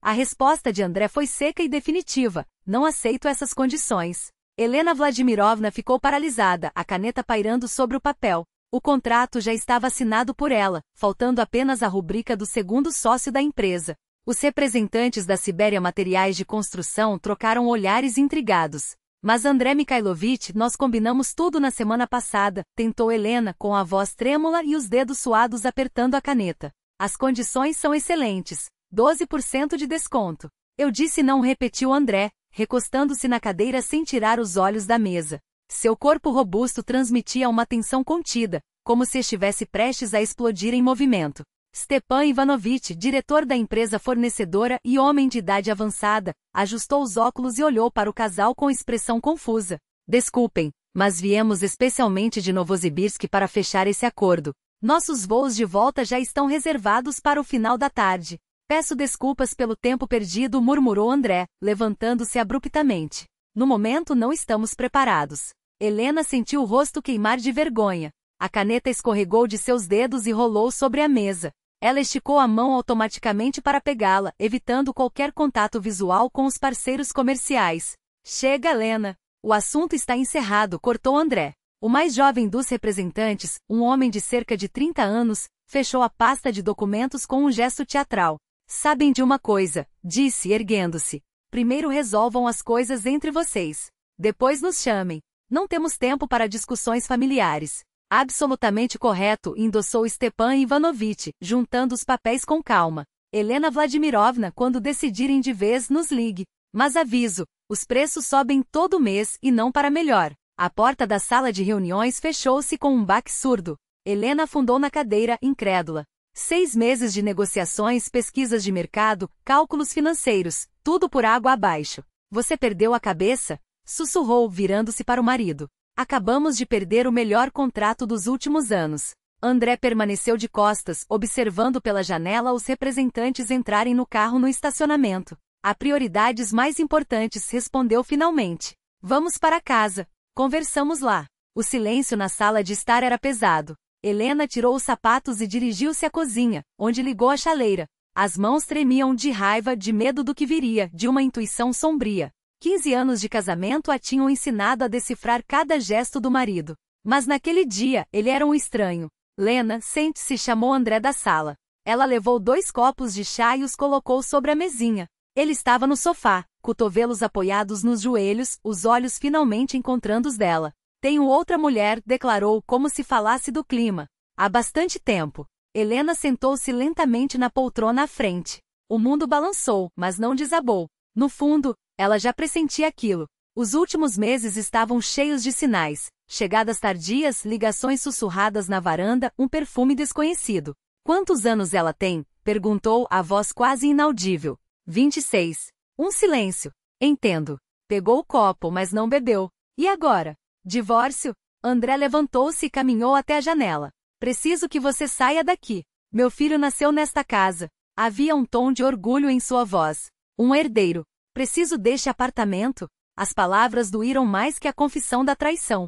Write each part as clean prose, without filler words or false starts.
A resposta de André foi seca e definitiva: não aceito essas condições. Helena Vladimirovna ficou paralisada, a caneta pairando sobre o papel. O contrato já estava assinado por ela, faltando apenas a rubrica do segundo sócio da empresa. Os representantes da Sibéria Materiais de Construção trocaram olhares intrigados. Mas André Mikhailovich, nós combinamos tudo na semana passada, tentou Helena com a voz trêmula e os dedos suados apertando a caneta. As condições são excelentes. 12% de desconto. Eu disse não, repetiu André, recostando-se na cadeira sem tirar os olhos da mesa. Seu corpo robusto transmitia uma tensão contida, como se estivesse prestes a explodir em movimento. Stepan Ivanovich, diretor da empresa fornecedora e homem de idade avançada, ajustou os óculos e olhou para o casal com expressão confusa. Desculpem, mas viemos especialmente de Novosibirsk para fechar esse acordo. Nossos voos de volta já estão reservados para o final da tarde. Peço desculpas pelo tempo perdido, murmurou André, levantando-se abruptamente. No momento não estamos preparados. Helena sentiu o rosto queimar de vergonha. A caneta escorregou de seus dedos e rolou sobre a mesa. Ela esticou a mão automaticamente para pegá-la, evitando qualquer contato visual com os parceiros comerciais. Chega, Helena. O assunto está encerrado, cortou André. O mais jovem dos representantes, um homem de cerca de 30 anos, fechou a pasta de documentos com um gesto teatral. Sabem de uma coisa, disse, erguendo-se. Primeiro resolvam as coisas entre vocês. Depois nos chamem. Não temos tempo para discussões familiares. Absolutamente correto, endossou Stepan Ivanovich, juntando os papéis com calma. Helena Vladimirovna, quando decidirem de vez, nos ligue. Mas aviso, os preços sobem todo mês e não para melhor. A porta da sala de reuniões fechou-se com um baque surdo. Helena afundou na cadeira, incrédula. 6 meses de negociações, pesquisas de mercado, cálculos financeiros, tudo por água abaixo. Você perdeu a cabeça? Sussurrou, virando-se para o marido. Acabamos de perder o melhor contrato dos últimos anos. André permaneceu de costas, observando pela janela os representantes entrarem no carro no estacionamento. Há prioridades mais importantes, respondeu finalmente. Vamos para casa. Conversamos lá. O silêncio na sala de estar era pesado. Helena tirou os sapatos e dirigiu-se à cozinha, onde ligou a chaleira. As mãos tremiam de raiva, de medo do que viria, de uma intuição sombria. 15 anos de casamento a tinham ensinado a decifrar cada gesto do marido. Mas naquele dia, ele era um estranho. Lena, sente-se, chamou André da sala. Ela levou 2 copos de chá e os colocou sobre a mesinha. Ele estava no sofá, cotovelos apoiados nos joelhos, os olhos finalmente encontrando os dela. Tenho outra mulher, declarou como se falasse do clima. Há bastante tempo. Helena sentou-se lentamente na poltrona à frente. O mundo balançou, mas não desabou. No fundo, ela já pressentia aquilo. Os últimos meses estavam cheios de sinais. Chegadas tardias, ligações sussurradas na varanda, um perfume desconhecido. Quantos anos ela tem? Perguntou, a voz quase inaudível. 26. Um silêncio. Entendo. Pegou o copo, mas não bebeu. E agora? Divórcio? André levantou-se e caminhou até a janela. Preciso que você saia daqui. Meu filho nasceu nesta casa. Havia um tom de orgulho em sua voz. Um herdeiro. Preciso deste apartamento. As palavras doíram mais que a confissão da traição.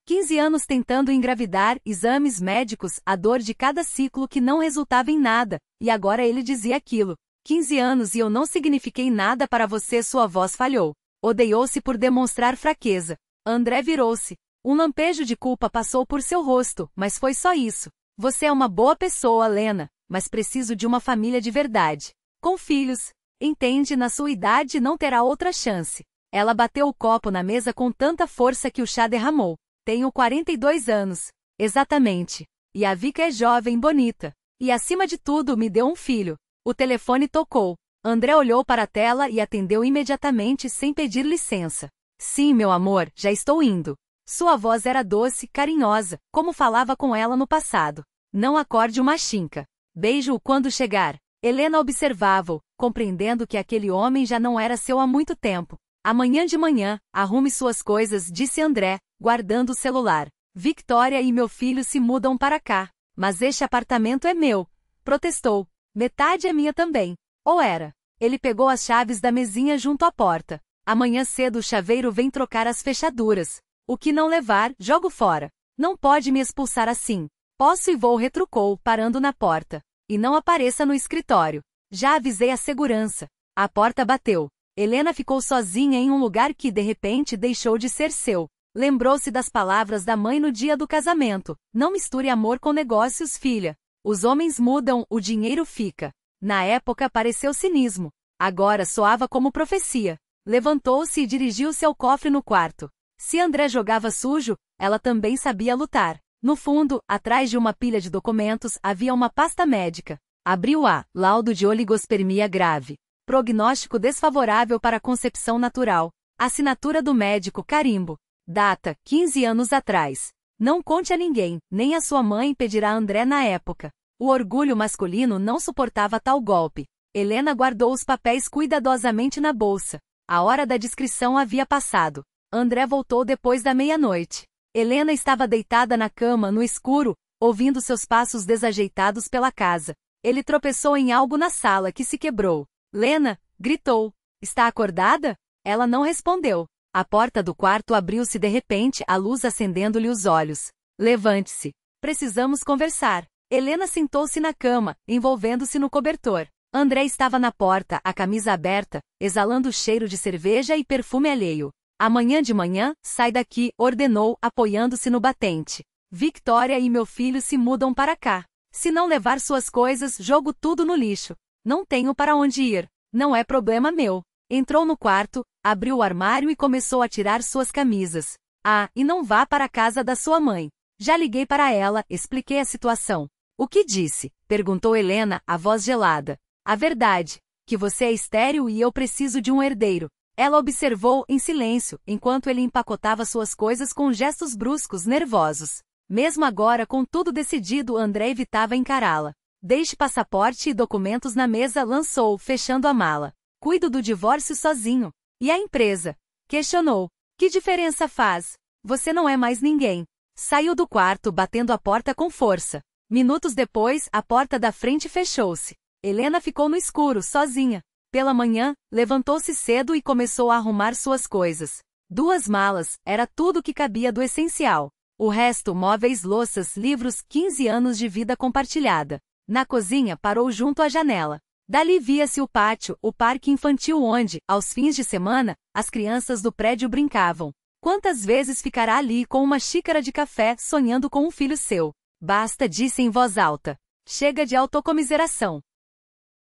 15 anos tentando engravidar, exames médicos, a dor de cada ciclo que não resultava em nada, e agora ele dizia aquilo. 15 anos e eu não signifiquei nada para você, sua voz falhou. Odeou-se por demonstrar fraqueza. André virou-se. Um lampejo de culpa passou por seu rosto, mas foi só isso. Você é uma boa pessoa, Lena, mas preciso de uma família de verdade. Com filhos. Entende, na sua idade não terá outra chance. Ela bateu o copo na mesa com tanta força que o chá derramou. Tenho 42 anos. Exatamente. E a Vika é jovem, bonita. E acima de tudo me deu um filho. O telefone tocou. André olhou para a tela e atendeu imediatamente sem pedir licença. Sim, meu amor, já estou indo. Sua voz era doce, carinhosa, como falava com ela no passado. Não acorde uma chinca. Beijo-o quando chegar. Helena observava-o, compreendendo que aquele homem já não era seu há muito tempo. Amanhã de manhã, arrume suas coisas, disse André, guardando o celular. Victoria e meu filho se mudam para cá. Mas este apartamento é meu. Protestou. Metade é minha também. Ou era. Ele pegou as chaves da mesinha junto à porta. Amanhã cedo o chaveiro vem trocar as fechaduras. O que não levar, jogo fora. Não pode me expulsar assim. Posso e vou, retrucou, parando na porta. E não apareça no escritório. Já avisei a segurança. A porta bateu. Helena ficou sozinha em um lugar que, de repente, deixou de ser seu. Lembrou-se das palavras da mãe no dia do casamento. Não misture amor com negócios, filha. Os homens mudam, o dinheiro fica. Na época pareceu cinismo. Agora soava como profecia. Levantou-se e dirigiu-se ao cofre no quarto. Se André jogava sujo, ela também sabia lutar. No fundo, atrás de uma pilha de documentos, havia uma pasta médica. Abriu-a. Laudo de oligospermia grave. Prognóstico desfavorável para a concepção natural. Assinatura do médico, carimbo. Data, 15 anos atrás. Não conte a ninguém, nem a sua mãe, pedirá André na época. O orgulho masculino não suportava tal golpe. Helena guardou os papéis cuidadosamente na bolsa. A hora da discrição havia passado. André voltou depois da meia-noite. Helena estava deitada na cama, no escuro, ouvindo seus passos desajeitados pela casa. Ele tropeçou em algo na sala que se quebrou. Lena, gritou. Está acordada? Ela não respondeu. A porta do quarto abriu-se de repente, a luz acendendo-lhe os olhos. Levante-se. Precisamos conversar. Helena sentou-se na cama, envolvendo-se no cobertor. André estava na porta, a camisa aberta, exalando o cheiro de cerveja e perfume alheio. Amanhã de manhã, sai daqui, ordenou, apoiando-se no batente. Victoria e meu filho se mudam para cá. Se não levar suas coisas, jogo tudo no lixo. Não tenho para onde ir. Não é problema meu. Entrou no quarto, abriu o armário e começou a tirar suas camisas. Ah, e não vá para a casa da sua mãe. Já liguei para ela, expliquei a situação. O que disse? Perguntou Helena, a voz gelada. A verdade, que você é estéril e eu preciso de um herdeiro. Ela observou, em silêncio, enquanto ele empacotava suas coisas com gestos bruscos, nervosos. Mesmo agora, com tudo decidido, André evitava encará-la. Deixe passaporte e documentos na mesa, lançou, fechando a mala. Cuido do divórcio sozinho. E a empresa? Questionou. Que diferença faz? Você não é mais ninguém. Saiu do quarto, batendo a porta com força. Minutos depois, a porta da frente fechou-se. Helena ficou no escuro, sozinha. Pela manhã, levantou-se cedo e começou a arrumar suas coisas. 2 malas, era tudo que cabia do essencial. O resto, móveis, louças, livros, 15 anos de vida compartilhada. Na cozinha, parou junto à janela. Dali via-se o pátio, o parque infantil onde, aos fins de semana, as crianças do prédio brincavam. Quantas vezes ficará ali com uma xícara de café, sonhando com um filho seu? Basta, disse em voz alta. Chega de autocomiseração.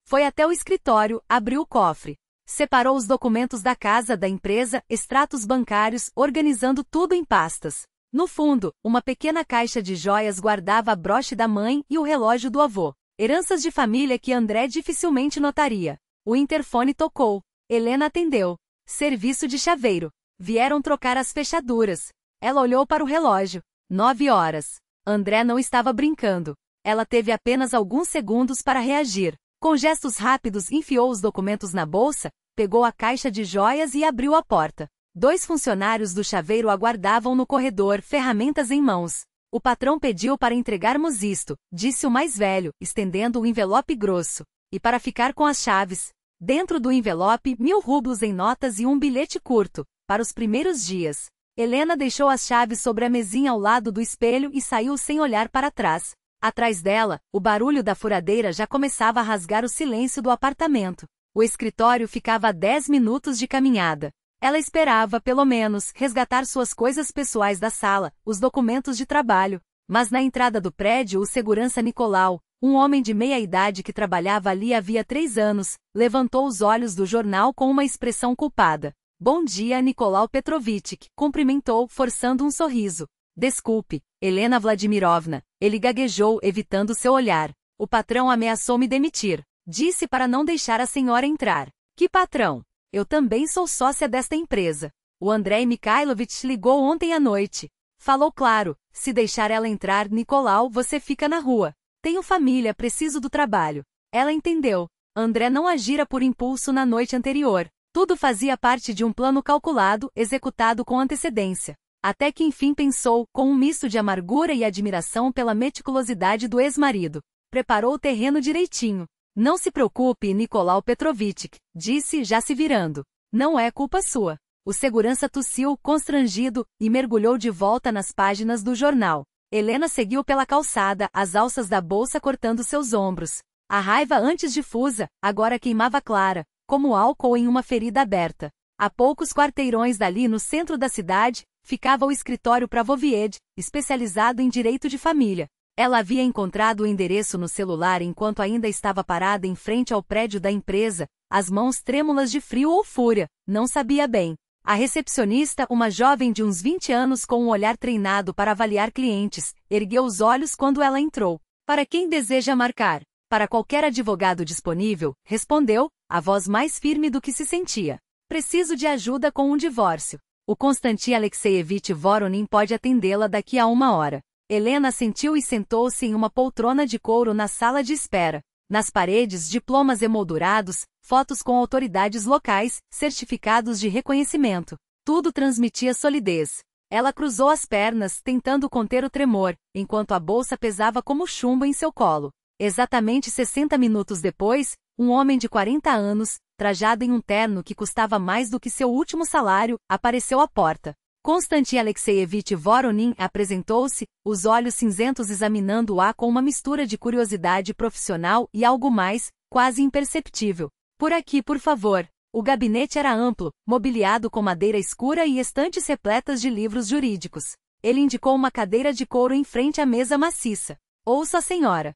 Foi até o escritório, abriu o cofre. Separou os documentos da casa, da empresa, extratos bancários, organizando tudo em pastas. No fundo, uma pequena caixa de joias guardava a broche da mãe e o relógio do avô. Heranças de família que André dificilmente notaria. O interfone tocou. Helena atendeu. Serviço de chaveiro. Vieram trocar as fechaduras. Ela olhou para o relógio. 9 horas. André não estava brincando. Ela teve apenas alguns segundos para reagir. Com gestos rápidos enfiou os documentos na bolsa, pegou a caixa de joias e abriu a porta. 2 funcionários do chaveiro aguardavam no corredor, ferramentas em mãos. O patrão pediu para entregarmos isto, disse o mais velho, estendendo o envelope grosso. E para ficar com as chaves. Dentro do envelope, 1000 rublos em notas e um bilhete curto, para os primeiros dias. Helena deixou as chaves sobre a mesinha ao lado do espelho e saiu sem olhar para trás. Atrás dela, o barulho da furadeira já começava a rasgar o silêncio do apartamento. O escritório ficava a 10 minutos de caminhada. Ela esperava, pelo menos, resgatar suas coisas pessoais da sala, os documentos de trabalho. Mas na entrada do prédio, o segurança Nicolau, um homem de meia-idade que trabalhava ali havia 3 anos, levantou os olhos do jornal com uma expressão culpada. Bom dia, Nicolau Petrovitch, cumprimentou, forçando um sorriso. Desculpe, Helena Vladimirovna. Ele gaguejou, evitando seu olhar. O patrão ameaçou me demitir. Disse para não deixar a senhora entrar. Que patrão? Eu também sou sócia desta empresa. O Andrei Mikhailovich ligou ontem à noite. Falou claro, se deixar ela entrar, Nicolau, você fica na rua. Tenho família, preciso do trabalho. Ela entendeu. André não agira por impulso na noite anterior. Tudo fazia parte de um plano calculado, executado com antecedência. Até que enfim pensou, com um misto de amargura e admiração pela meticulosidade do ex-marido. Preparou o terreno direitinho. Não se preocupe, Nicolau Petrovitch, disse, já se virando. Não é culpa sua. O segurança tossiu, constrangido, e mergulhou de volta nas páginas do jornal. Helena seguiu pela calçada, as alças da bolsa cortando seus ombros. A raiva antes difusa, agora queimava clara, como álcool em uma ferida aberta. A poucos quarteirões dali no centro da cidade, ficava o escritório Pravovied, especializado em direito de família. Ela havia encontrado o endereço no celular enquanto ainda estava parada em frente ao prédio da empresa, as mãos trêmulas de frio ou fúria, não sabia bem. A recepcionista, uma jovem de uns 20 anos com um olhar treinado para avaliar clientes, ergueu os olhos quando ela entrou. Para quem deseja marcar? Para qualquer advogado disponível, respondeu, a voz mais firme do que se sentia. Preciso de ajuda com um divórcio. O Konstantin Alexeyevich Voronin pode atendê-la daqui a 1 hora. Helena assentiu e sentou-se em uma poltrona de couro na sala de espera. Nas paredes, diplomas emoldurados, fotos com autoridades locais, certificados de reconhecimento. Tudo transmitia solidez. Ela cruzou as pernas, tentando conter o tremor, enquanto a bolsa pesava como chumbo em seu colo. Exatamente 60 minutos depois, um homem de 40 anos, trajado em um terno que custava mais do que seu último salário, apareceu à porta. Konstantin Alexeyevich Voronin apresentou-se, os olhos cinzentos examinando-a com uma mistura de curiosidade profissional e algo mais, quase imperceptível. Por aqui, por favor. O gabinete era amplo, mobiliado com madeira escura e estantes repletas de livros jurídicos. Ele indicou uma cadeira de couro em frente à mesa maciça. Ouça a senhora.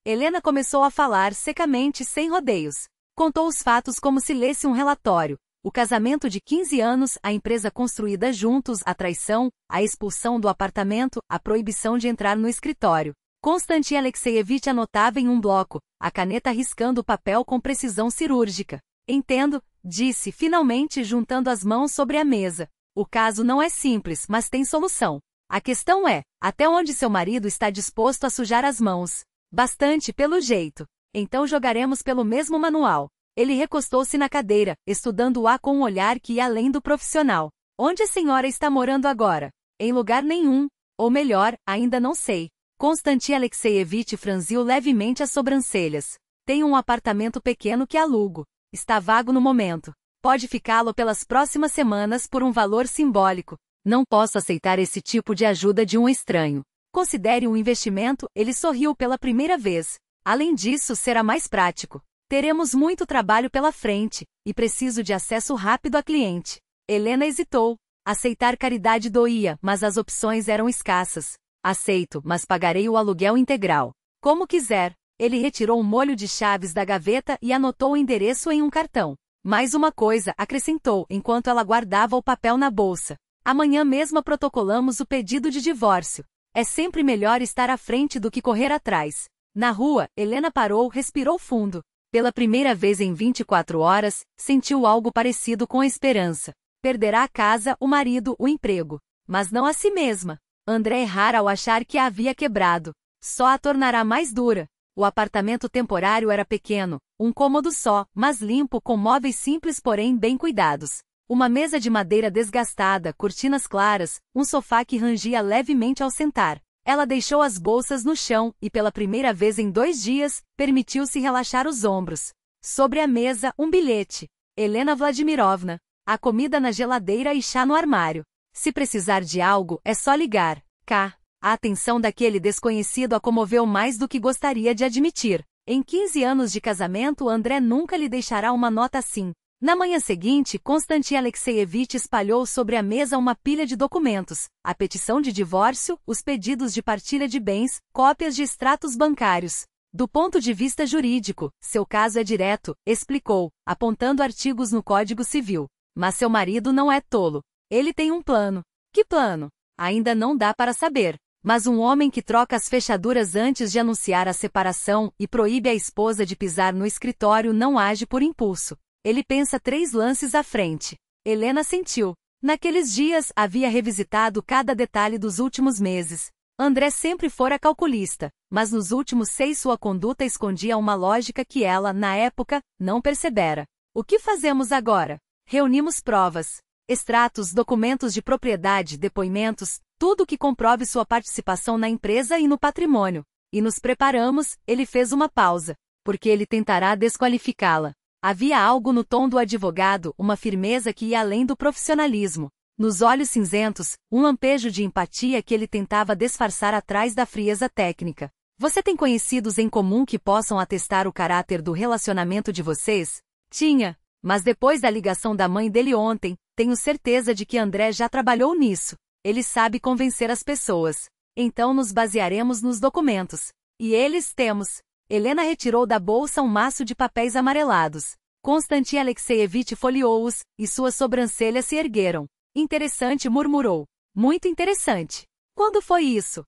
Helena começou a falar secamente, sem rodeios. Contou os fatos como se lesse um relatório. O casamento de 15 anos, a empresa construída juntos, a traição, a expulsão do apartamento, a proibição de entrar no escritório. Konstantin Alexeyevich anotava em um bloco, a caneta riscando o papel com precisão cirúrgica. Entendo, disse, finalmente juntando as mãos sobre a mesa. O caso não é simples, mas tem solução. A questão é, até onde seu marido está disposto a sujar as mãos? Bastante, pelo jeito. Então jogaremos pelo mesmo manual. Ele recostou-se na cadeira, estudando-a com um olhar que ia além do profissional. Onde a senhora está morando agora? Em lugar nenhum. Ou melhor, ainda não sei. Konstantin Alexeyevich franziu levemente as sobrancelhas. Tenho um apartamento pequeno que alugo. Está vago no momento. Pode ficá-lo pelas próximas semanas por um valor simbólico. Não posso aceitar esse tipo de ajuda de um estranho. Considere um investimento, ele sorriu pela primeira vez. Além disso, será mais prático. Teremos muito trabalho pela frente, e preciso de acesso rápido a cliente. Helena hesitou. Aceitar caridade doía, mas as opções eram escassas. Aceito, mas pagarei o aluguel integral. Como quiser. Ele retirou um molho de chaves da gaveta e anotou o endereço em um cartão. Mais uma coisa, acrescentou, enquanto ela guardava o papel na bolsa. Amanhã mesmo protocolamos o pedido de divórcio. É sempre melhor estar à frente do que correr atrás. Na rua, Helena parou, respirou fundo. Pela primeira vez em 24 horas, sentiu algo parecido com a esperança. Perderá a casa, o marido, o emprego. Mas não a si mesma. André errara ao achar que a havia quebrado. Só a tornará mais dura. O apartamento temporário era pequeno, um cômodo só, mas limpo com móveis simples porém bem cuidados. Uma mesa de madeira desgastada, cortinas claras, um sofá que rangia levemente ao sentar. Ela deixou as bolsas no chão e, pela primeira vez em 2 dias, permitiu-se relaxar os ombros. Sobre a mesa, um bilhete. Helena Vladimirovna. Há comida na geladeira e chá no armário. Se precisar de algo, é só ligar. K. A atenção daquele desconhecido a comoveu mais do que gostaria de admitir. Em 15 anos de casamento, André nunca lhe deixará uma nota assim. Na manhã seguinte, Konstantin Alexeyevich espalhou sobre a mesa uma pilha de documentos, a petição de divórcio, os pedidos de partilha de bens, cópias de extratos bancários. Do ponto de vista jurídico, seu caso é direto, explicou, apontando artigos no Código Civil. Mas seu marido não é tolo. Ele tem um plano. Que plano? Ainda não dá para saber. Mas um homem que troca as fechaduras antes de anunciar a separação e proíbe a esposa de pisar no escritório não age por impulso. Ele pensa 3 lances à frente. Helena sentiu. Naqueles dias, havia revisitado cada detalhe dos últimos meses. André sempre fora calculista, mas nos últimos 6 sua conduta escondia uma lógica que ela, na época, não percebera. O que fazemos agora? Reunimos provas. Extratos, documentos de propriedade, depoimentos, tudo que comprove sua participação na empresa e no patrimônio. E nos preparamos, ele fez uma pausa, porque ele tentará desqualificá-la. Havia algo no tom do advogado, uma firmeza que ia além do profissionalismo. Nos olhos cinzentos, um lampejo de empatia que ele tentava disfarçar atrás da frieza técnica. Você tem conhecidos em comum que possam atestar o caráter do relacionamento de vocês? Tinha, mas depois da ligação da mãe dele ontem, tenho certeza de que André já trabalhou nisso. Ele sabe convencer as pessoas. Então nos basearemos nos documentos. E eles temos. Helena retirou da bolsa um maço de papéis amarelados. Konstantin Alexeyevich folheou-os, e suas sobrancelhas se ergueram. Interessante, murmurou. Muito interessante. Quando foi isso?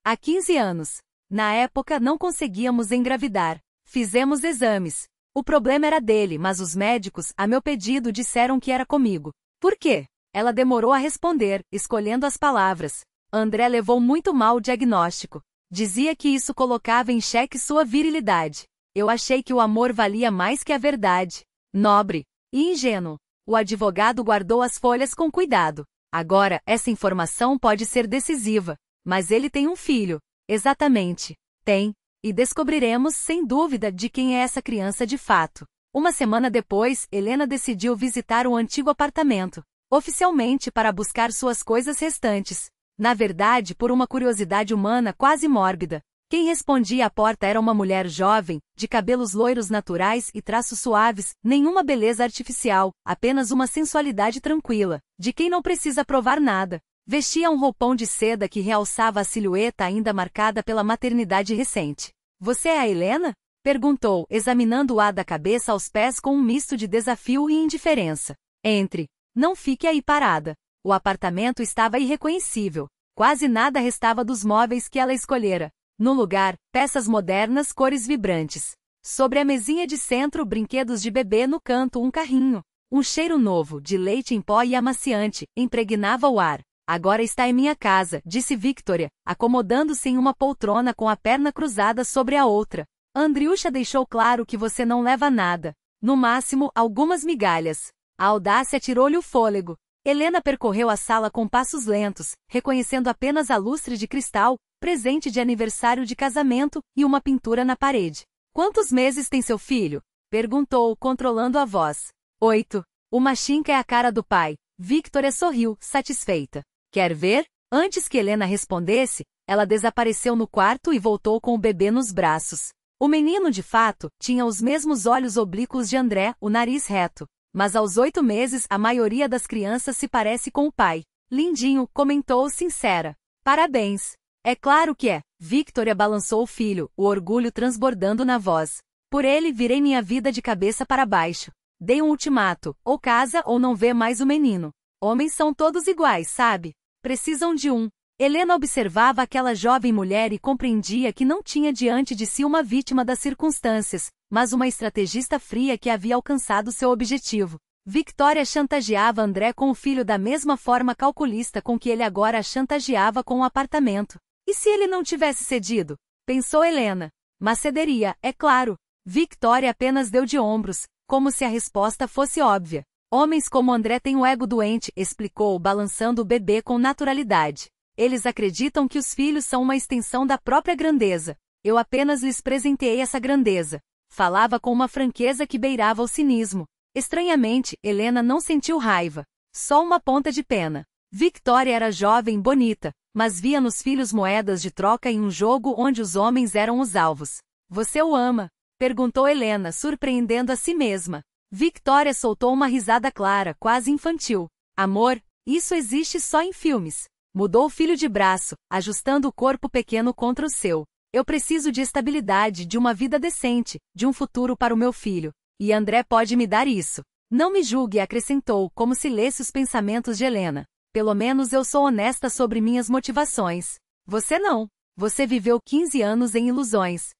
Há 15 anos. Na época não conseguíamos engravidar. Fizemos exames. O problema era dele, mas os médicos, a meu pedido, disseram que era comigo. Por quê? Ela demorou a responder, escolhendo as palavras. André levou muito mal o diagnóstico. Dizia que isso colocava em xeque sua virilidade. Eu achei que o amor valia mais que a verdade. Nobre e ingênuo. O advogado guardou as folhas com cuidado. Agora, essa informação pode ser decisiva. Mas ele tem um filho. Exatamente. Tem. E descobriremos, sem dúvida, de quem é essa criança de fato. Uma semana depois, Helena decidiu visitar o antigo apartamento. Oficialmente para buscar suas coisas restantes. Na verdade, por uma curiosidade humana quase mórbida. Quem respondia à porta era uma mulher jovem, de cabelos loiros naturais e traços suaves, nenhuma beleza artificial, apenas uma sensualidade tranquila, de quem não precisa provar nada. Vestia um roupão de seda que realçava a silhueta ainda marcada pela maternidade recente. Você é a Helena? Perguntou, examinando-a da cabeça aos pés com um misto de desafio e indiferença. Entre. Não fique aí parada. O apartamento estava irreconhecível. Quase nada restava dos móveis que ela escolhera. No lugar, peças modernas, cores vibrantes. Sobre a mesinha de centro, brinquedos de bebê, no canto, um carrinho. Um cheiro novo, de leite em pó e amaciante, impregnava o ar. Agora está em minha casa, disse Victoria, acomodando-se em uma poltrona com a perna cruzada sobre a outra. Andriusha deixou claro que você não leva nada. No máximo, algumas migalhas. A audácia tirou-lhe o fôlego. Helena percorreu a sala com passos lentos, reconhecendo apenas a lustre de cristal, presente de aniversário de casamento, e uma pintura na parede. Quantos meses tem seu filho? Perguntou, controlando a voz. 8. O Machinka é a cara do pai. Victoria sorriu, satisfeita. Quer ver? Antes que Helena respondesse, ela desapareceu no quarto e voltou com o bebê nos braços. O menino, de fato, tinha os mesmos olhos oblíquos de André, o nariz reto. Mas aos 8 meses a maioria das crianças se parece com o pai. Lindinho, comentou sincera. Parabéns. É claro que é. Victoria balançou o filho, o orgulho transbordando na voz. Por ele virei minha vida de cabeça para baixo. Dei um ultimato, ou casa ou não vê mais o menino. Homens são todos iguais, sabe? Precisam de um. Helena observava aquela jovem mulher e compreendia que não tinha diante de si uma vítima das circunstâncias, mas uma estrategista fria que havia alcançado seu objetivo. Victoria chantageava André com o filho da mesma forma calculista com que ele agora a chantageava com o apartamento. E se ele não tivesse cedido? Pensou Helena. Mas cederia, é claro. Victoria apenas deu de ombros, como se a resposta fosse óbvia. Homens como André têm o ego doente, explicou, balançando o bebê com naturalidade. Eles acreditam que os filhos são uma extensão da própria grandeza. Eu apenas lhes presenteei essa grandeza. Falava com uma franqueza que beirava o cinismo. Estranhamente, Helena não sentiu raiva. Só uma ponta de pena. Victoria era jovem e bonita, mas via nos filhos moedas de troca em um jogo onde os homens eram os alvos. Você o ama? Perguntou Helena, surpreendendo a si mesma. Victoria soltou uma risada clara, quase infantil. Amor? Isso existe só em filmes. Mudou o filho de braço, ajustando o corpo pequeno contra o seu. Eu preciso de estabilidade, de uma vida decente, de um futuro para o meu filho. E André pode me dar isso. Não me julgue, acrescentou, como se lesse os pensamentos de Helena. Pelo menos eu sou honesta sobre minhas motivações. Você não. Você viveu 15 anos em ilusões.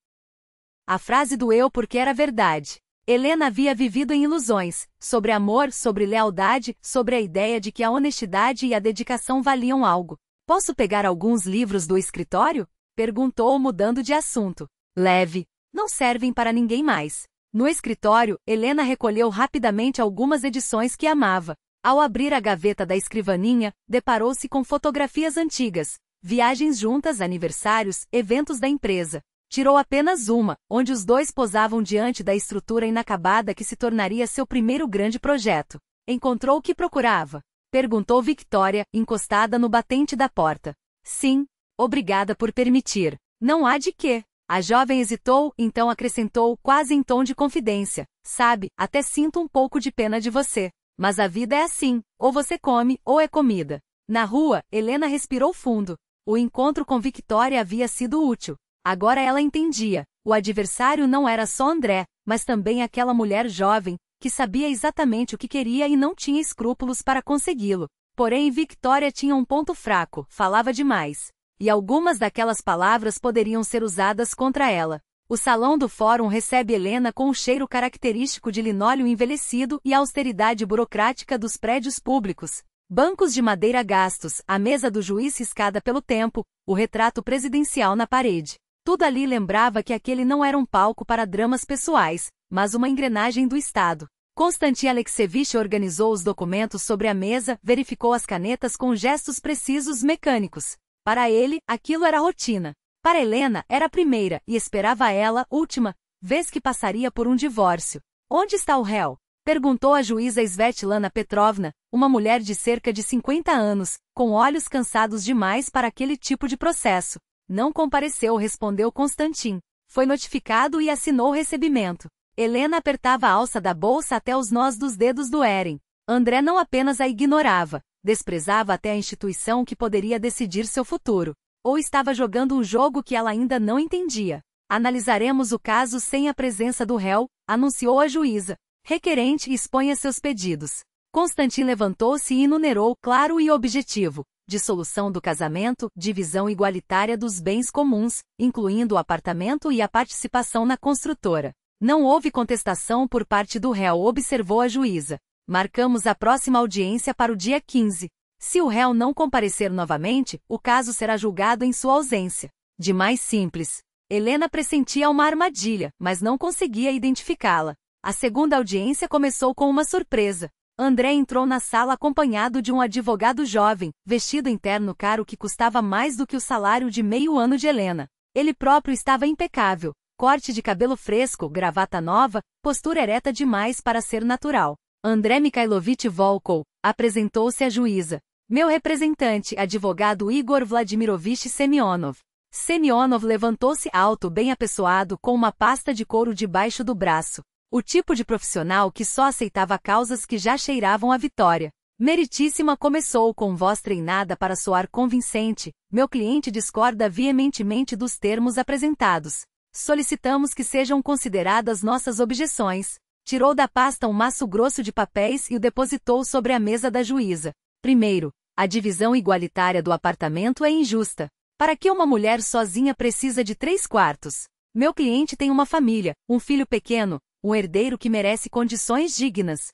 A frase doeu porque era verdade. Helena havia vivido em ilusões, sobre amor, sobre lealdade, sobre a ideia de que a honestidade e a dedicação valiam algo. Posso pegar alguns livros do escritório? Perguntou, mudando de assunto. Leve. Não servem para ninguém mais. No escritório, Helena recolheu rapidamente algumas edições que amava. Ao abrir a gaveta da escrivaninha, deparou-se com fotografias antigas, viagens juntas, aniversários, eventos da empresa. Tirou apenas uma, onde os dois posavam diante da estrutura inacabada que se tornaria seu primeiro grande projeto. Encontrou o que procurava? Perguntou Victoria, encostada no batente da porta. Sim. Obrigada por permitir. Não há de quê. A jovem hesitou, então acrescentou, quase em tom de confidência. Sabe, até sinto um pouco de pena de você. Mas a vida é assim, ou você come, ou é comida. Na rua, Helena respirou fundo. O encontro com Victoria havia sido útil. Agora ela entendia. O adversário não era só André, mas também aquela mulher jovem, que sabia exatamente o que queria e não tinha escrúpulos para consegui-lo. Porém, Victoria tinha um ponto fraco, falava demais. E algumas daquelas palavras poderiam ser usadas contra ela. O salão do fórum recebe Helena com o cheiro característico de linóleo envelhecido e a austeridade burocrática dos prédios públicos. Bancos de madeira gastos, a mesa do juiz riscada pelo tempo, o retrato presidencial na parede. Tudo ali lembrava que aquele não era um palco para dramas pessoais, mas uma engrenagem do Estado. Konstantin Alexievich organizou os documentos sobre a mesa, verificou as canetas com gestos precisos mecânicos. Para ele, aquilo era rotina. Para Helena, era a primeira, e esperava ela, última, vez que passaria por um divórcio. Onde está o réu? Perguntou a juíza Svetlana Petrovna, uma mulher de cerca de 50 anos, com olhos cansados demais para aquele tipo de processo. Não compareceu, respondeu Konstantin. Foi notificado e assinou o recebimento. Helena apertava a alça da bolsa até os nós dos dedos doerem. André não apenas a ignorava, desprezava até a instituição que poderia decidir seu futuro. Ou estava jogando um jogo que ela ainda não entendia. Analisaremos o caso sem a presença do réu, anunciou a juíza. Requerente, exponha seus pedidos. Konstantin levantou-se e enumerou claro e objetivo. Dissolução do casamento, divisão igualitária dos bens comuns, incluindo o apartamento e a participação na construtora. Não houve contestação por parte do réu, observou a juíza. Marcamos a próxima audiência para o dia 15. Se o réu não comparecer novamente, o caso será julgado em sua ausência. De mais simples. Helena pressentia uma armadilha, mas não conseguia identificá-la. A segunda audiência começou com uma surpresa. André entrou na sala acompanhado de um advogado jovem, vestido em terno caro que custava mais do que o salário de meio ano de Helena. Ele próprio estava impecável. Corte de cabelo fresco, gravata nova, postura ereta demais para ser natural. André Mikhailovich Volkov, apresentou-se à juíza. Meu representante, advogado Igor Vladimirovich Semionov. Semionov levantou-se alto, bem apessoado, com uma pasta de couro debaixo do braço. O tipo de profissional que só aceitava causas que já cheiravam a vitória. Meritíssima, começou com voz treinada para soar convincente. Meu cliente discorda veementemente dos termos apresentados. Solicitamos que sejam consideradas nossas objeções. Tirou da pasta um maço grosso de papéis e o depositou sobre a mesa da juíza. Primeiro, a divisão igualitária do apartamento é injusta. Para que uma mulher sozinha precisa de 3/4? Meu cliente tem uma família, um filho pequeno, um herdeiro que merece condições dignas.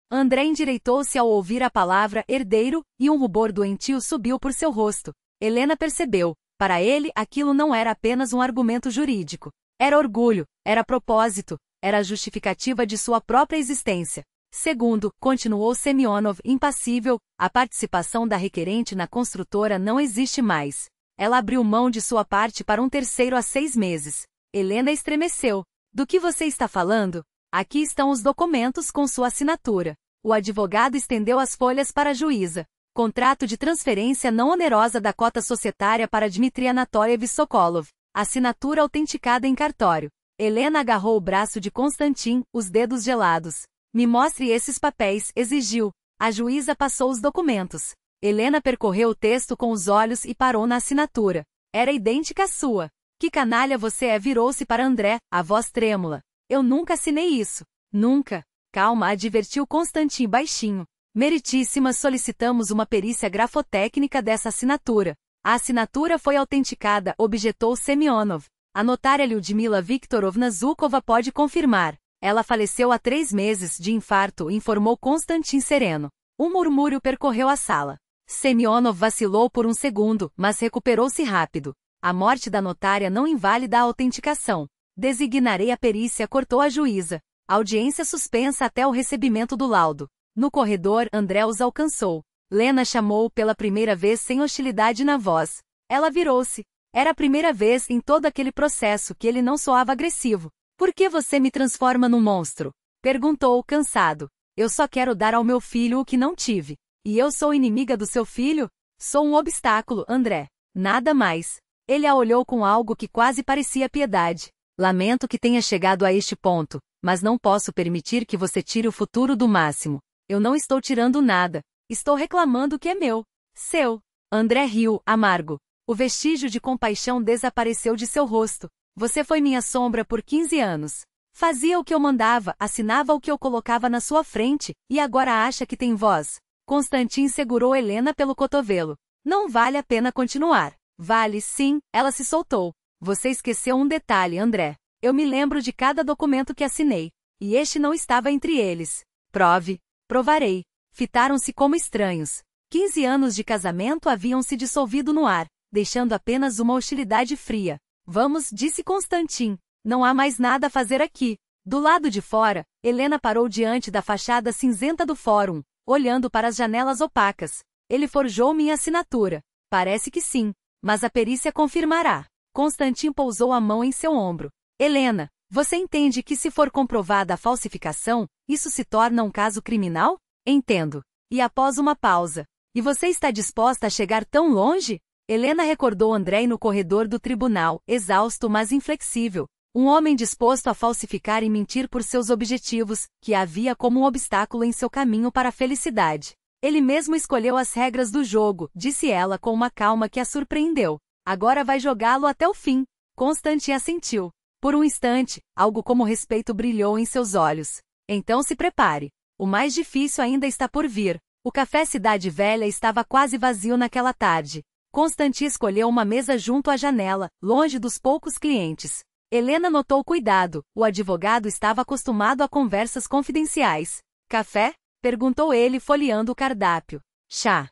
André endireitou-se ao ouvir a palavra herdeiro, e um rubor doentio subiu por seu rosto. Helena percebeu. Para ele, aquilo não era apenas um argumento jurídico. Era orgulho, era propósito, era a justificativa de sua própria existência. Segundo, continuou Semionov, impassível, a participação da requerente na construtora não existe mais. Ela abriu mão de sua parte para um terceiro há 6 meses. Helena estremeceu. Do que você está falando? Aqui estão os documentos com sua assinatura. O advogado estendeu as folhas para a juíza. Contrato de transferência não onerosa da cota societária para Dmitry Anatolievich Sokolov. Assinatura autenticada em cartório. Helena agarrou o braço de Konstantin, os dedos gelados. Me mostre esses papéis, exigiu. A juíza passou os documentos. Helena percorreu o texto com os olhos e parou na assinatura. Era idêntica à sua. Que canalha você é, virou-se para André, a voz trêmula. Eu nunca assinei isso. Nunca. Calma, advertiu Konstantin baixinho. Meritíssima, solicitamos uma perícia grafotécnica dessa assinatura. A assinatura foi autenticada, objetou Semionov. A notária Lyudmila Viktorovna Zhukova pode confirmar. Ela faleceu há 3 meses de infarto, informou Konstantin sereno. Um murmúrio percorreu a sala. Semionov vacilou por um segundo, mas recuperou-se rápido. A morte da notária não invalida a autenticação. Designarei a perícia, cortou a juíza. Audiência suspensa até o recebimento do laudo. No corredor, André os alcançou. Lena chamou pela primeira vez sem hostilidade na voz. Ela virou-se. Era a primeira vez em todo aquele processo que ele não soava agressivo. Por que você me transforma num monstro? Perguntou, cansado. Eu só quero dar ao meu filho o que não tive. E eu sou inimiga do seu filho? Sou um obstáculo, André. Nada mais. Ele a olhou com algo que quase parecia piedade. Lamento que tenha chegado a este ponto, mas não posso permitir que você tire o futuro do Máximo. Eu não estou tirando nada. Estou reclamando que é meu. Seu. André riu, amargo. O vestígio de compaixão desapareceu de seu rosto. Você foi minha sombra por 15 anos. Fazia o que eu mandava, assinava o que eu colocava na sua frente, e agora acha que tem voz. Constantin segurou Helena pelo cotovelo. Não vale a pena continuar. Vale, sim, ela se soltou. Você esqueceu um detalhe, André. Eu me lembro de cada documento que assinei. E este não estava entre eles. Prove. Provarei. Fitaram-se como estranhos. 15 anos de casamento haviam se dissolvido no ar, deixando apenas uma hostilidade fria. Vamos, disse Constantin. Não há mais nada a fazer aqui. Do lado de fora, Helena parou diante da fachada cinzenta do fórum, olhando para as janelas opacas. Ele forjou minha assinatura. Parece que sim, mas a perícia confirmará. Constantin pousou a mão em seu ombro. Helena, você entende que se for comprovada a falsificação, isso se torna um caso criminal? Entendo. E após uma pausa. E você está disposta a chegar tão longe? Helena recordou Andrei no corredor do tribunal, exausto mas inflexível. Um homem disposto a falsificar e mentir por seus objetivos, que havia como um obstáculo em seu caminho para a felicidade. Ele mesmo escolheu as regras do jogo, disse ela com uma calma que a surpreendeu. Agora vai jogá-lo até o fim. Constantin assentiu. Por um instante, algo como respeito brilhou em seus olhos. Então se prepare. O mais difícil ainda está por vir. O café Cidade Velha estava quase vazio naquela tarde. Constantin escolheu uma mesa junto à janela, longe dos poucos clientes. Helena notou cuidado. O advogado estava acostumado a conversas confidenciais. Café? Perguntou ele folheando o cardápio. Chá.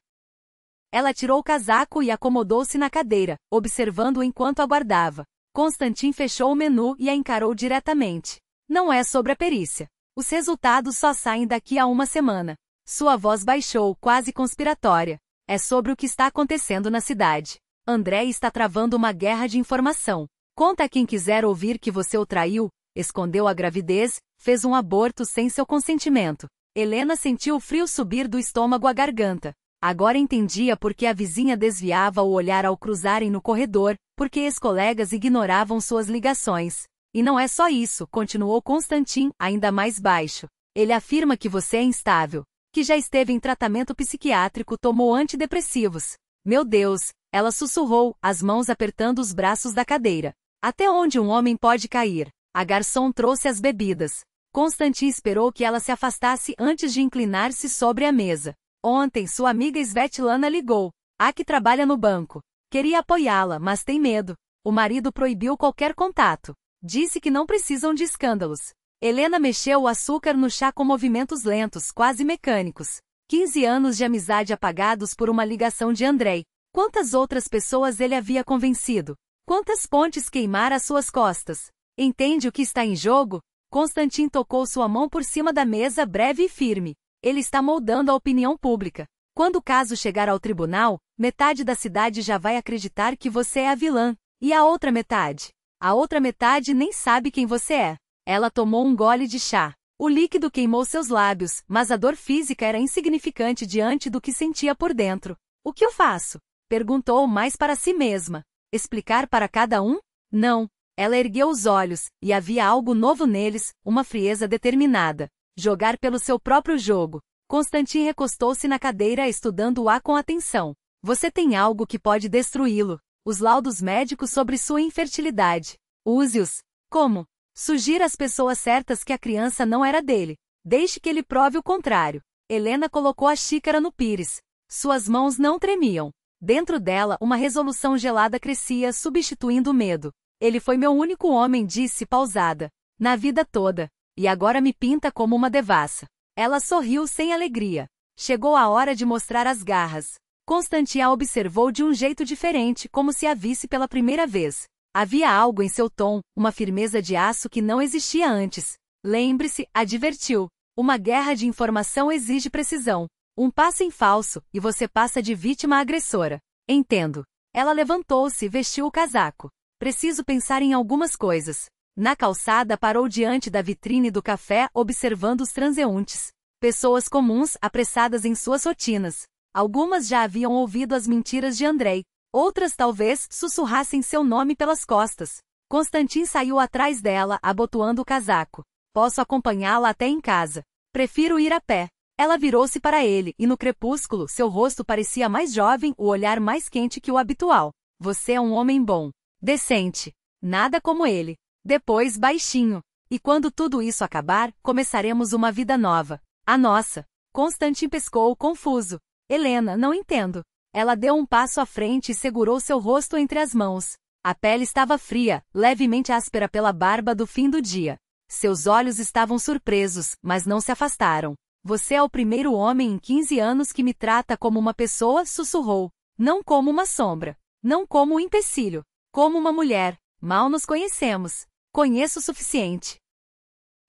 Ela tirou o casaco e acomodou-se na cadeira, observando-o enquanto aguardava. Constantin fechou o menu e a encarou diretamente. Não é sobre a perícia. Os resultados só saem daqui a uma semana. Sua voz baixou, quase conspiratória. É sobre o que está acontecendo na cidade. André está travando uma guerra de informação. Conta a quem quiser ouvir que você o traiu, escondeu a gravidez, fez um aborto sem seu consentimento. Helena sentiu o frio subir do estômago à garganta. Agora entendia por que a vizinha desviava o olhar ao cruzarem no corredor, porque ex-colegas ignoravam suas ligações. E não é só isso, continuou Constantin, ainda mais baixo. Ele afirma que você é instável, que já esteve em tratamento psiquiátrico, tomou antidepressivos. Meu Deus, ela sussurrou, as mãos apertando os braços da cadeira. Até onde um homem pode cair? A garçom trouxe as bebidas. Constantin esperou que ela se afastasse antes de inclinar-se sobre a mesa. Ontem sua amiga Svetlana ligou. A que trabalha no banco. Queria apoiá-la, mas tem medo. O marido proibiu qualquer contato. Disse que não precisam de escândalos. Helena mexeu o açúcar no chá com movimentos lentos, quase mecânicos. 15 anos de amizade apagados por uma ligação de Andrei. Quantas outras pessoas ele havia convencido? Quantas pontes queimara às suas costas? Entende o que está em jogo? Constantin tocou sua mão por cima da mesa breve e firme. Ele está moldando a opinião pública. Quando o caso chegar ao tribunal, metade da cidade já vai acreditar que você é a vilã. E a outra metade? A outra metade nem sabe quem você é. Ela tomou um gole de chá. O líquido queimou seus lábios, mas a dor física era insignificante diante do que sentia por dentro. O que eu faço? Perguntou mais para si mesma. Explicar para cada um? Não. Ela ergueu os olhos, e havia algo novo neles, uma frieza determinada. Jogar pelo seu próprio jogo. Constantin recostou-se na cadeira estudando-a com atenção. Você tem algo que pode destruí-lo. Os laudos médicos sobre sua infertilidade. Use-os. Como? Sugira às pessoas certas que a criança não era dele. Deixe que ele prove o contrário. Helena colocou a xícara no pires. Suas mãos não tremiam. Dentro dela, uma resolução gelada crescia, substituindo o medo. Ele foi meu único homem, disse pausada. Na vida toda. E agora me pinta como uma devassa. Ela sorriu sem alegria. Chegou a hora de mostrar as garras. Constantin a observou de um jeito diferente, como se a visse pela primeira vez. Havia algo em seu tom, uma firmeza de aço que não existia antes. Lembre-se, advertiu. Uma guerra de informação exige precisão. Um passo em falso, e você passa de vítima a agressora. Entendo. Ela levantou-se e vestiu o casaco. Preciso pensar em algumas coisas. Na calçada parou diante da vitrine do café, observando os transeuntes. Pessoas comuns, apressadas em suas rotinas. Algumas já haviam ouvido as mentiras de Andrei. Outras talvez sussurrassem seu nome pelas costas. Constantin saiu atrás dela, abotoando o casaco. Posso acompanhá-la até em casa. Prefiro ir a pé. Ela virou-se para ele, e no crepúsculo, seu rosto parecia mais jovem, o olhar mais quente que o habitual. Você é um homem bom. Decente. Nada como ele. Depois, baixinho. E quando tudo isso acabar, começaremos uma vida nova. A nossa. Constantin pescou, confuso. Helena, não entendo. Ela deu um passo à frente e segurou seu rosto entre as mãos. A pele estava fria, levemente áspera pela barba do fim do dia. Seus olhos estavam surpresos, mas não se afastaram. Você é o primeiro homem em 15 anos que me trata como uma pessoa, sussurrou. Não como uma sombra. Não como um empecilho. Como uma mulher. Mal nos conhecemos. Conheço o suficiente.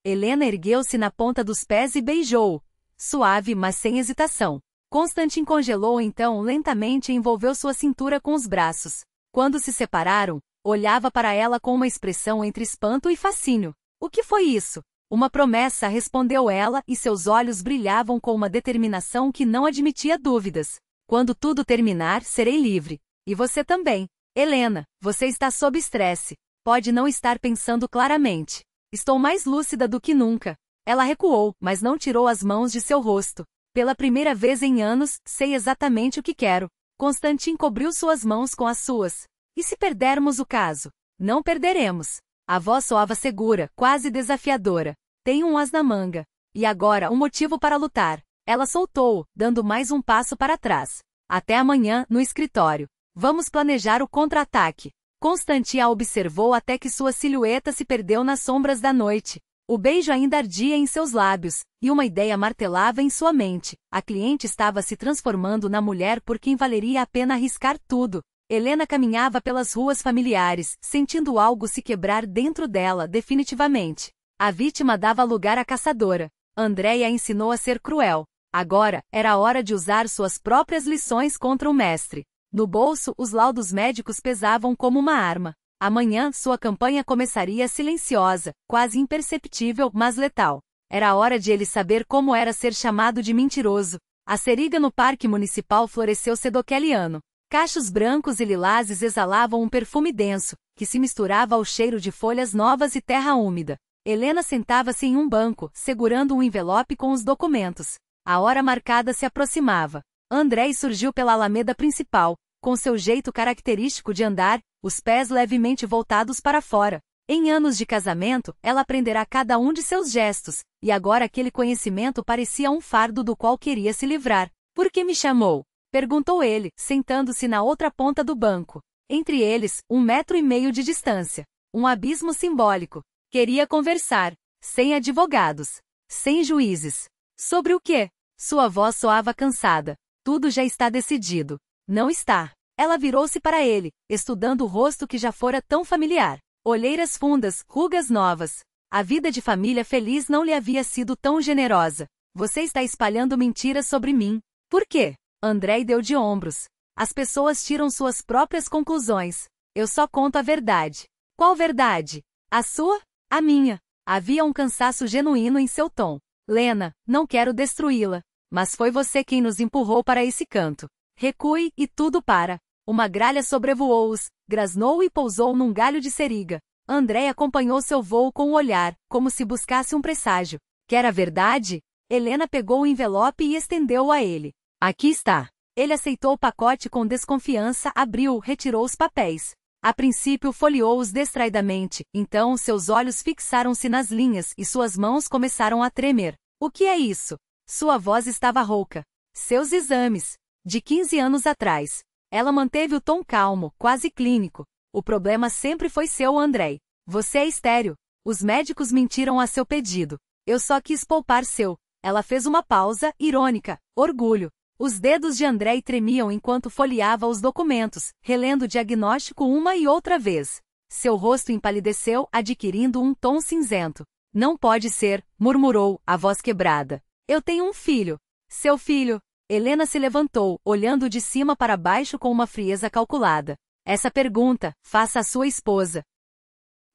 Helena ergueu-se na ponta dos pés e beijou-o. Suave, mas sem hesitação. Constantin congelou então lentamente e envolveu sua cintura com os braços. Quando se separaram, olhava para ela com uma expressão entre espanto e fascínio. O que foi isso? Uma promessa, respondeu ela, e seus olhos brilhavam com uma determinação que não admitia dúvidas. Quando tudo terminar, serei livre. E você também. Helena, você está sob estresse. Pode não estar pensando claramente. Estou mais lúcida do que nunca. Ela recuou, mas não tirou as mãos de seu rosto. Pela primeira vez em anos, sei exatamente o que quero. Constantin cobriu suas mãos com as suas. E se perdermos o caso? Não perderemos. A voz soava segura, quase desafiadora. Tenho um as na manga. E agora, um motivo para lutar. Ela soltou-o, dando mais um passo para trás. Até amanhã, no escritório. Vamos planejar o contra-ataque. Constantin a observou até que sua silhueta se perdeu nas sombras da noite. O beijo ainda ardia em seus lábios, e uma ideia martelava em sua mente. A cliente estava se transformando na mulher por quem valeria a pena arriscar tudo. Helena caminhava pelas ruas familiares, sentindo algo se quebrar dentro dela definitivamente. A vítima dava lugar à caçadora. Andréia a ensinou a ser cruel. Agora, era a hora de usar suas próprias lições contra o mestre. No bolso, os laudos médicos pesavam como uma arma. Amanhã, sua campanha começaria silenciosa, quase imperceptível, mas letal. Era a hora de ele saber como era ser chamado de mentiroso. A seriga no parque municipal floresceu cedoqueliano. Cachos brancos e lilazes exalavam um perfume denso, que se misturava ao cheiro de folhas novas e terra úmida. Helena sentava-se em um banco, segurando um envelope com os documentos. A hora marcada se aproximava. Andrei surgiu pela alameda principal, com seu jeito característico de andar, os pés levemente voltados para fora. Em anos de casamento, ela aprenderá cada um de seus gestos, e agora aquele conhecimento parecia um fardo do qual queria se livrar. Por que me chamou? Perguntou ele, sentando-se na outra ponta do banco. Entre eles, 1,5 metro de distância. Um abismo simbólico. Queria conversar. Sem advogados. Sem juízes. Sobre o quê? Sua voz soava cansada. Tudo já está decidido. Não está. Ela virou-se para ele, estudando o rosto que já fora tão familiar. Olheiras fundas, rugas novas. A vida de família feliz não lhe havia sido tão generosa. Você está espalhando mentiras sobre mim. Por quê? Andrei deu de ombros. As pessoas tiram suas próprias conclusões. Eu só conto a verdade. Qual verdade? A sua? A minha. Havia um cansaço genuíno em seu tom. Lena, não quero destruí-la. Mas foi você quem nos empurrou para esse canto. Recue, e tudo para. Uma gralha sobrevoou-os, grasnou e pousou num galho de seriga. André acompanhou seu voo com o olhar, como se buscasse um presságio. Quer a verdade? Helena pegou o envelope e estendeu-o a ele. Aqui está. Ele aceitou o pacote com desconfiança, abriu, retirou os papéis. A princípio folheou-os distraidamente, então seus olhos fixaram-se nas linhas e suas mãos começaram a tremer. O que é isso? Sua voz estava rouca. Seus exames. De 15 anos atrás. Ela manteve o tom calmo, quase clínico. O problema sempre foi seu, Andrei. Você é estéril. Os médicos mentiram a seu pedido. Eu só quis poupar seu. Ela fez uma pausa, irônica. Orgulho. Os dedos de Andrei tremiam enquanto folheava os documentos, relendo o diagnóstico uma e outra vez. Seu rosto empalideceu, adquirindo um tom cinzento. Não pode ser, murmurou, a voz quebrada. Eu tenho um filho. Seu filho. Helena se levantou, olhando de cima para baixo com uma frieza calculada. Essa pergunta, faça à sua esposa.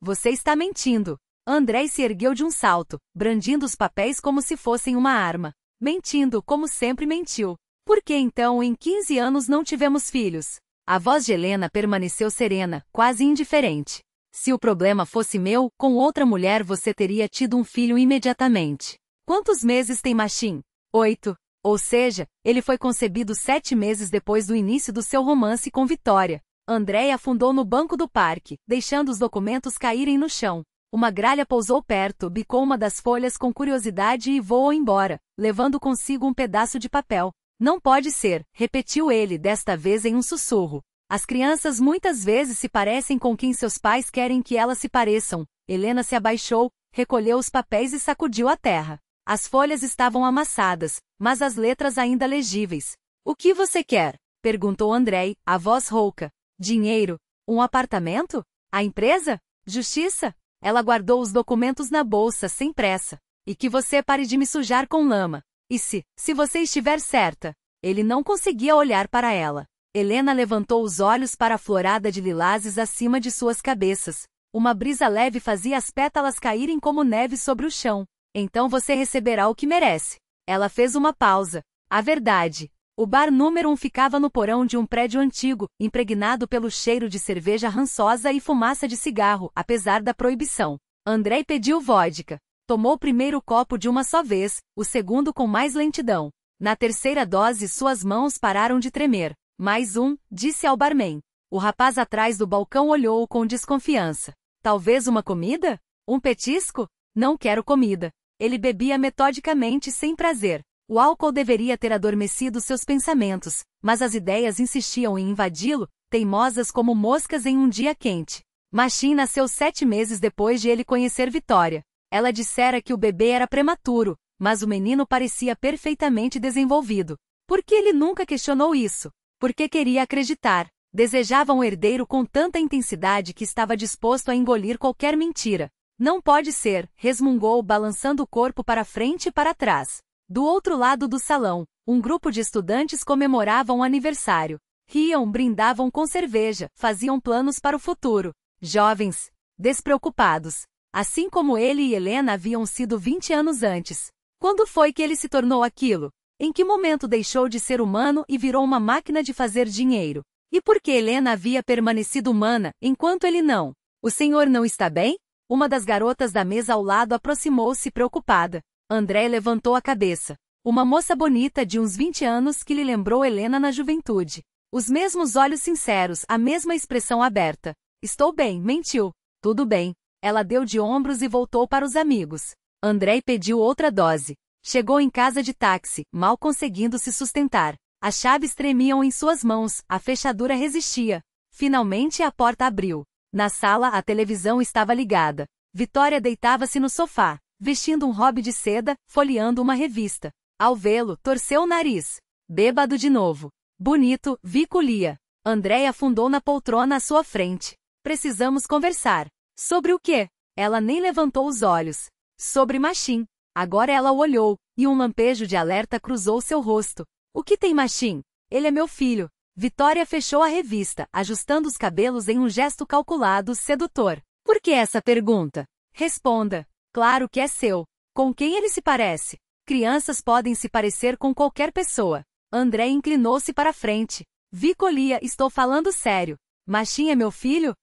Você está mentindo. Andrei se ergueu de um salto, brandindo os papéis como se fossem uma arma. Mentindo, como sempre mentiu. Por que então em 15 anos não tivemos filhos? A voz de Helena permaneceu serena, quase indiferente. Se o problema fosse meu, com outra mulher você teria tido um filho imediatamente. Quantos meses tem Machine? 8. Ou seja, ele foi concebido 7 meses depois do início do seu romance com Vitória. André afundou no banco do parque, deixando os documentos caírem no chão. Uma gralha pousou perto, bicou uma das folhas com curiosidade e voou embora, levando consigo um pedaço de papel. Não pode ser, repetiu ele, desta vez em um sussurro. As crianças muitas vezes se parecem com quem seus pais querem que elas se pareçam. Helena se abaixou, recolheu os papéis e sacudiu a terra. As folhas estavam amassadas, mas as letras ainda legíveis. O que você quer? Perguntou André, a voz rouca. Dinheiro? Um apartamento? A empresa? Justiça? Ela guardou os documentos na bolsa sem pressa. E que você pare de me sujar com lama. E se você estiver certa? Ele não conseguia olhar para ela. Helena levantou os olhos para a florada de lilazes acima de suas cabeças. Uma brisa leve fazia as pétalas caírem como neve sobre o chão. Então você receberá o que merece. Ela fez uma pausa. A verdade. O bar número 1 ficava no porão de um prédio antigo, impregnado pelo cheiro de cerveja rançosa e fumaça de cigarro, apesar da proibição. André pediu vodka. Tomou o primeiro copo de uma só vez, o segundo com mais lentidão. Na terceira dose suas mãos pararam de tremer. Mais um, disse ao barman. O rapaz atrás do balcão olhou-o com desconfiança. Talvez uma comida? Um petisco? Não quero comida. Ele bebia metodicamente sem prazer. O álcool deveria ter adormecido seus pensamentos, mas as ideias insistiam em invadi-lo, teimosas como moscas em um dia quente. Machine nasceu 7 meses depois de ele conhecer Vitória. Ela dissera que o bebê era prematuro, mas o menino parecia perfeitamente desenvolvido. Por que ele nunca questionou isso? Porque queria acreditar. Desejava um herdeiro com tanta intensidade que estava disposto a engolir qualquer mentira. Não pode ser, resmungou, balançando o corpo para frente e para trás. Do outro lado do salão, um grupo de estudantes comemorava um aniversário. Riam, brindavam com cerveja, faziam planos para o futuro. Jovens, despreocupados. Assim como ele e Helena haviam sido 20 anos antes. Quando foi que ele se tornou aquilo? Em que momento deixou de ser humano e virou uma máquina de fazer dinheiro? E por que Helena havia permanecido humana, enquanto ele não? O senhor não está bem? Uma das garotas da mesa ao lado aproximou-se preocupada. André levantou a cabeça. Uma moça bonita de uns 20 anos que lhe lembrou Helena na juventude. Os mesmos olhos sinceros, a mesma expressão aberta. Estou bem, mentiu. Tudo bem. Ela deu de ombros e voltou para os amigos. André pediu outra dose. Chegou em casa de táxi, mal conseguindo se sustentar. As chaves tremiam em suas mãos, a fechadura resistia. Finalmente a porta abriu. Na sala a televisão estava ligada. Vitória deitava-se no sofá, vestindo um robe de seda, folheando uma revista. Ao vê-lo, torceu o nariz. Bêbado de novo. Bonito, Vico-lia. André afundou na poltrona à sua frente. Precisamos conversar. Sobre o quê? Ela nem levantou os olhos. Sobre Machine. Agora ela o olhou, e um lampejo de alerta cruzou seu rosto. O que tem Machine? Ele é meu filho. Vitória fechou a revista, ajustando os cabelos em um gesto calculado, sedutor. Por que essa pergunta? Responda. Claro que é seu. Com quem ele se parece? Crianças podem se parecer com qualquer pessoa. André inclinou-se para frente. Vico-lia, estou falando sério. Machine é meu filho?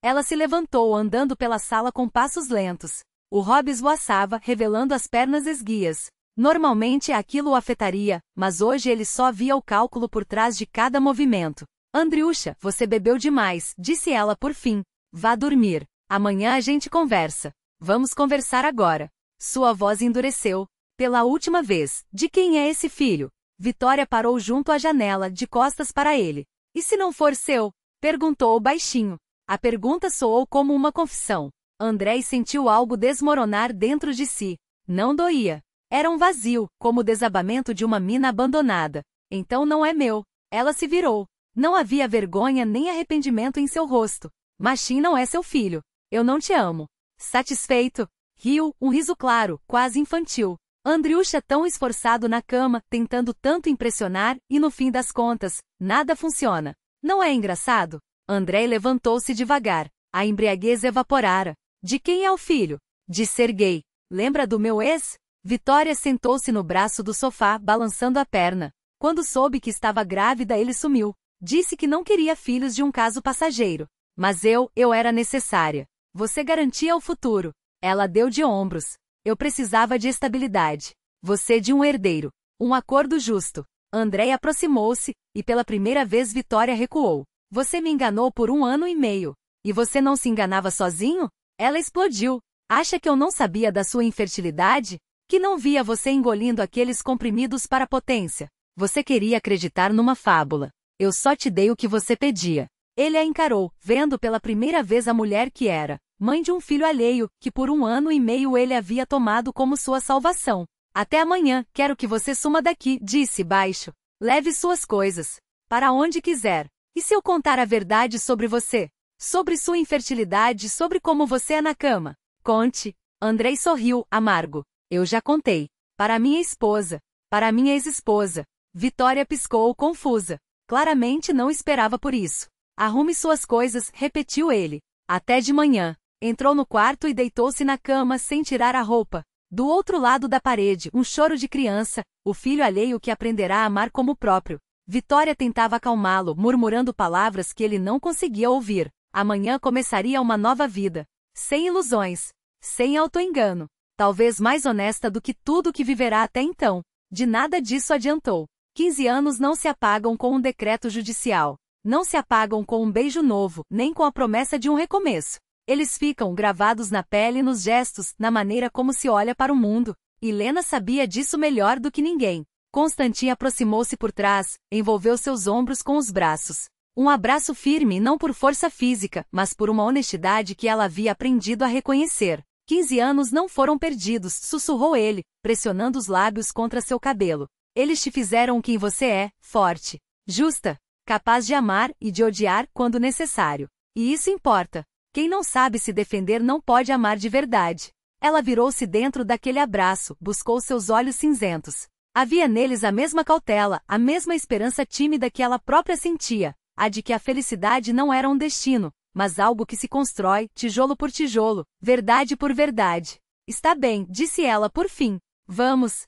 Ela se levantou, andando pela sala com passos lentos. O robe esvoaçava, revelando as pernas esguias. Normalmente aquilo o afetaria, mas hoje ele só via o cálculo por trás de cada movimento. Andriusha, você bebeu demais, disse ela por fim. Vá dormir. Amanhã a gente conversa. Vamos conversar agora. Sua voz endureceu. Pela última vez, de quem é esse filho? Vitória parou junto à janela, de costas para ele. E se não for seu? Perguntou baixinho. A pergunta soou como uma confissão. André sentiu algo desmoronar dentro de si. Não doía. Era um vazio, como o desabamento de uma mina abandonada. Então não é meu. Ela se virou. Não havia vergonha nem arrependimento em seu rosto. Machine não é seu filho. Eu não te amo. Satisfeito? Riu, um riso claro, quase infantil. Andriusha tão esforçado na cama, tentando tanto impressionar, e no fim das contas, nada funciona. Não é engraçado? André levantou-se devagar. A embriaguez evaporara. De quem é o filho? De Serguei. Lembra do meu ex? Vitória sentou-se no braço do sofá, balançando a perna. Quando soube que estava grávida, ele sumiu. Disse que não queria filhos de um caso passageiro. Mas eu era necessária. Você garantia o futuro. Ela deu de ombros. Eu precisava de estabilidade. Você de um herdeiro. Um acordo justo. André aproximou-se, e pela primeira vez Vitória recuou. Você me enganou por 1 ano e meio. E você não se enganava sozinho? Ela explodiu. Acha que eu não sabia da sua infertilidade? Que não via você engolindo aqueles comprimidos para a potência? Você queria acreditar numa fábula. Eu só te dei o que você pedia. Ele a encarou, vendo pela primeira vez a mulher que era, mãe de um filho alheio, que por 1 ano e meio ele havia tomado como sua salvação. Até amanhã, quero que você suma daqui, disse baixo. Leve suas coisas. Para onde quiser. E se eu contar a verdade sobre você? Sobre sua infertilidade, sobre como você é na cama? Conte. Andrei sorriu, amargo. Eu já contei. Para minha esposa. Para minha ex-esposa. Vitória piscou, confusa. Claramente não esperava por isso. Arrume suas coisas, repetiu ele. Até de manhã. Entrou no quarto e deitou-se na cama sem tirar a roupa. Do outro lado da parede, um choro de criança, o filho alheio que aprenderá a amar como próprio. Vitória tentava acalmá-lo, murmurando palavras que ele não conseguia ouvir. Amanhã começaria uma nova vida. Sem ilusões. Sem auto-engano. Talvez mais honesta do que tudo que viverá até então. De nada disso adiantou. 15 anos não se apagam com um decreto judicial. Não se apagam com um beijo novo, nem com a promessa de um recomeço. Eles ficam gravados na pele e nos gestos, na maneira como se olha para o mundo. E Lena sabia disso melhor do que ninguém. Constantin aproximou-se por trás, envolveu seus ombros com os braços. Um abraço firme não por força física, mas por uma honestidade que ela havia aprendido a reconhecer. 15 anos não foram perdidos, sussurrou ele, pressionando os lábios contra seu cabelo. Eles te fizeram quem você é, forte, justa, capaz de amar e de odiar quando necessário. E isso importa. Quem não sabe se defender não pode amar de verdade. Ela virou-se dentro daquele abraço, buscou seus olhos cinzentos. Havia neles a mesma cautela, a mesma esperança tímida que ela própria sentia, a de que a felicidade não era um destino, mas algo que se constrói, tijolo por tijolo, verdade por verdade. Está bem, disse ela por fim. Vamos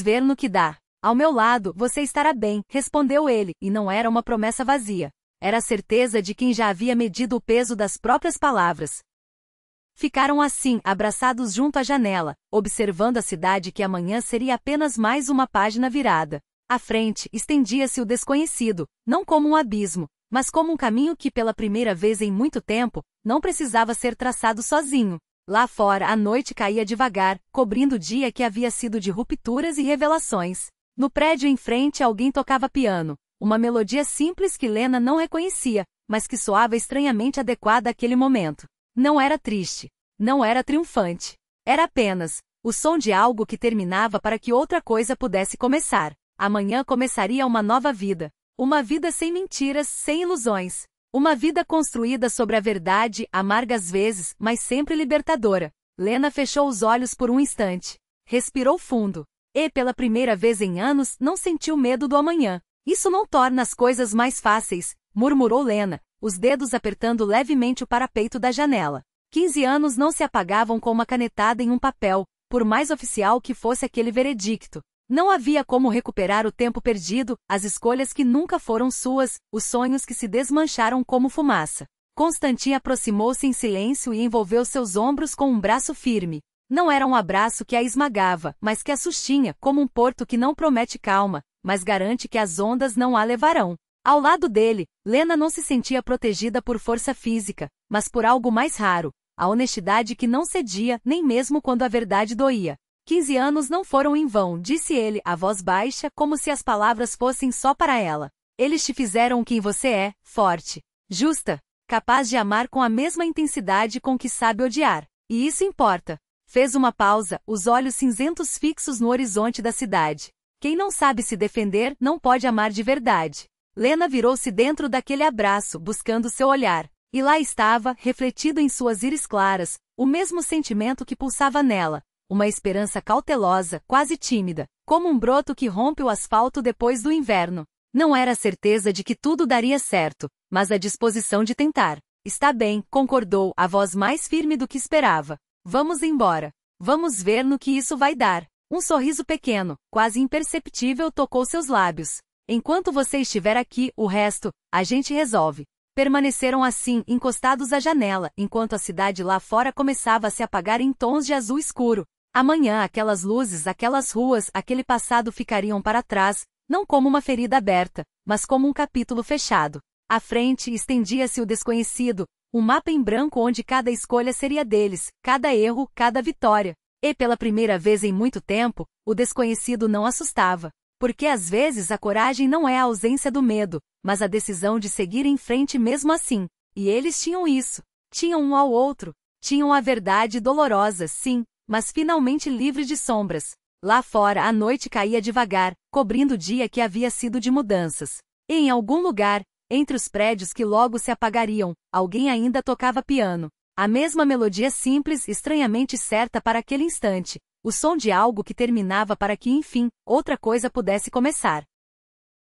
ver no que dá. Ao meu lado, você estará bem, respondeu ele, e não era uma promessa vazia. Era a certeza de quem já havia medido o peso das próprias palavras. Ficaram assim, abraçados junto à janela, observando a cidade que amanhã seria apenas mais uma página virada. À frente, estendia-se o desconhecido, não como um abismo, mas como um caminho que pela primeira vez em muito tempo, não precisava ser traçado sozinho. Lá fora a noite caía devagar, cobrindo o dia que havia sido de rupturas e revelações. No prédio em frente alguém tocava piano. Uma melodia simples que Lena não reconhecia, mas que soava estranhamente adequada àquele momento. Não era triste. Não era triunfante. Era apenas o som de algo que terminava para que outra coisa pudesse começar. Amanhã começaria uma nova vida. Uma vida sem mentiras, sem ilusões. Uma vida construída sobre a verdade, amarga às vezes, mas sempre libertadora. Lena fechou os olhos por um instante. Respirou fundo. E, pela primeira vez em anos, não sentiu medo do amanhã. Isso não torna as coisas mais fáceis, murmurou Lena, os dedos apertando levemente o parapeito da janela. 15 anos não se apagavam com uma canetada em um papel, por mais oficial que fosse aquele veredicto. Não havia como recuperar o tempo perdido, as escolhas que nunca foram suas, os sonhos que se desmancharam como fumaça. Constantin aproximou-se em silêncio e envolveu seus ombros com um braço firme. Não era um abraço que a esmagava, mas que a sustinha, como um porto que não promete calma, mas garante que as ondas não a levarão. Ao lado dele, Lena não se sentia protegida por força física, mas por algo mais raro, a honestidade que não cedia, nem mesmo quando a verdade doía. 15 anos não foram em vão, disse ele, a voz baixa, como se as palavras fossem só para ela. Eles te fizeram quem você é, forte, justa, capaz de amar com a mesma intensidade com que sabe odiar. E isso importa. Fez uma pausa, os olhos cinzentos fixos no horizonte da cidade. Quem não sabe se defender, não pode amar de verdade. Lena virou-se dentro daquele abraço, buscando seu olhar. E lá estava, refletido em suas íris claras, o mesmo sentimento que pulsava nela. Uma esperança cautelosa, quase tímida, como um broto que rompe o asfalto depois do inverno. Não era a certeza de que tudo daria certo, mas a disposição de tentar. Está bem, concordou, a voz mais firme do que esperava. Vamos embora. Vamos ver no que isso vai dar. Um sorriso pequeno, quase imperceptível, tocou seus lábios. Enquanto você estiver aqui, o resto, a gente resolve. Permaneceram assim, encostados à janela, enquanto a cidade lá fora começava a se apagar em tons de azul escuro. Amanhã aquelas luzes, aquelas ruas, aquele passado ficariam para trás, não como uma ferida aberta, mas como um capítulo fechado. À frente estendia-se o desconhecido, um mapa em branco onde cada escolha seria deles, cada erro, cada vitória. E pela primeira vez em muito tempo, o desconhecido não assustava. Porque às vezes a coragem não é a ausência do medo, mas a decisão de seguir em frente mesmo assim. E eles tinham isso. Tinham um ao outro. Tinham a verdade dolorosa, sim, mas finalmente livre de sombras. Lá fora a noite caía devagar, cobrindo o dia que havia sido de mudanças. E em algum lugar, entre os prédios que logo se apagariam, alguém ainda tocava piano. A mesma melodia simples, estranhamente certa para aquele instante. O som de algo que terminava para que enfim, outra coisa pudesse começar.